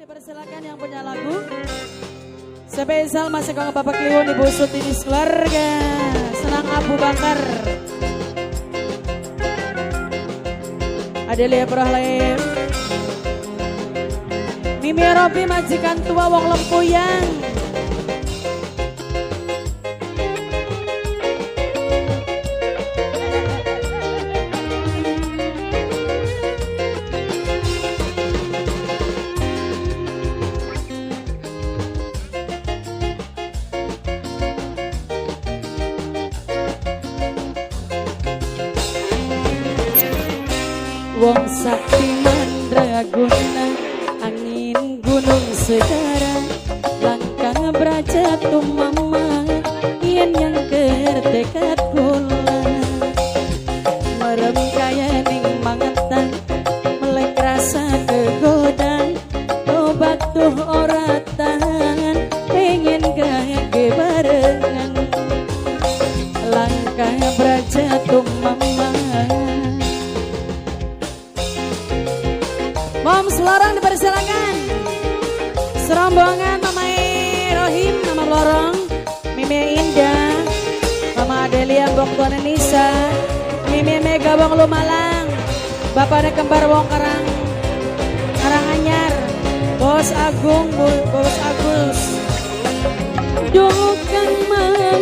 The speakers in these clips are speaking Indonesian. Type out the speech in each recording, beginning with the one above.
Dipersilakan yang punya lagu spesial masih kong Bapak Kliwon Ibu Sutini keluarga Senang Abu Bakar Adelia Prohlaim Mimi Robi majikan tua wong lempuyang Wong sakti mandraguna angin gunung segara langkah beraja tumama yen yang kertekat kula merem kaya ning mangetan melek rasa kegoda obat tuh ora tahan pengen gaya barengan langkah beraja tumama Mom Selorong dipersilakan serombongan Mama Rohim, Mama Lorong, Mimi Indah, Mama Adelia Bong Tuan Nisa, Mimi Mega Bong Lumalang, Bapaknya Kembar Wong Karanganyar, Bos Agung, Bos Agus, Dukang Mama,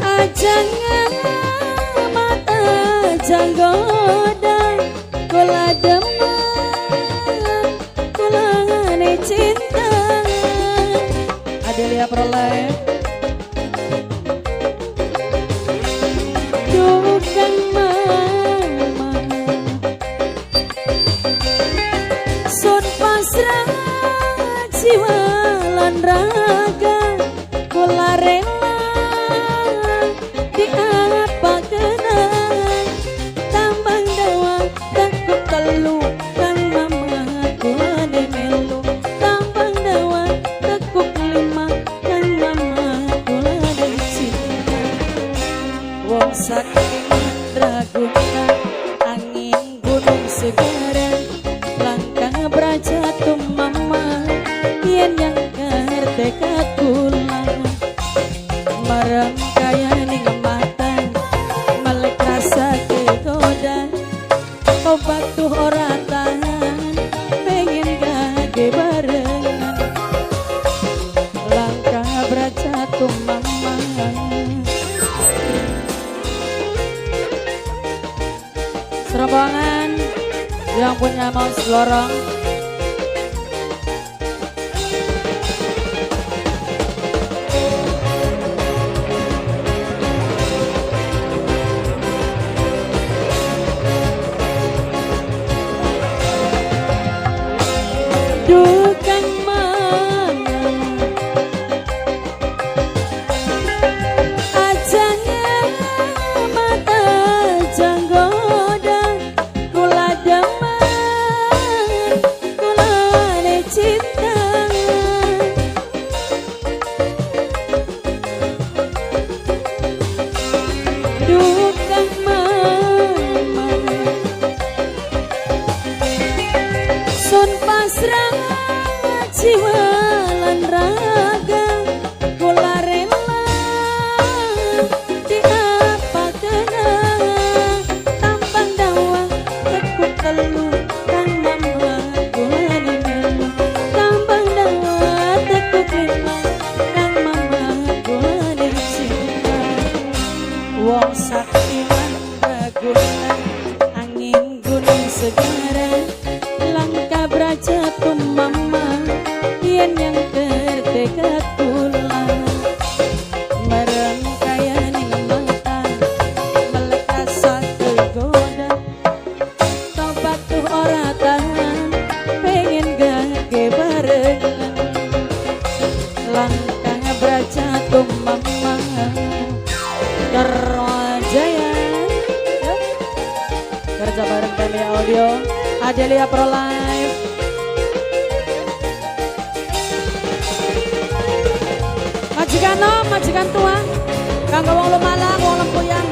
Ajangan Janggoda kula demam kula ngane cinta Adelia Prohlaim Dukang mama sun pasrah jiwa lan raga kula rela di apa kenang telu kang mama kuane melu tambang dawa tekuk lima kang mama kuane cinta wong sakti mandraguna angin gunung segara langkah beraja mama yen yang kertekat kula marang kaya ning matan melek rasa kegoda obat tuh ora tahan pengen gage barengan langkah beraja mama serombongan yang punya mau selorong Dukang mama Ajanya mata janggoda kula demen kula ne cinta Dukang mama sun pasrah jiwa lan raga kula rela di apa kena tampang dawa tekuk telu kang mama kula melu tampang dawa tekuk lima kang mama kula cinta wong sakti mandraguna angin gunung segara langkah beraja mama yen yang terdekat pula merem kaya ning mata melek rasa tergoda tobat tuh ora tahan pengen gage barengan langkah beraja mama Terjaya kerja bareng Tele Audio Adelia Prohlaim majikan tua kanggo wong Lumalang wong Lempuyang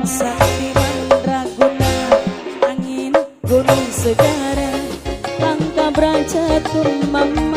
Sakti mandraguna angin gunung segara langkah beracatun mama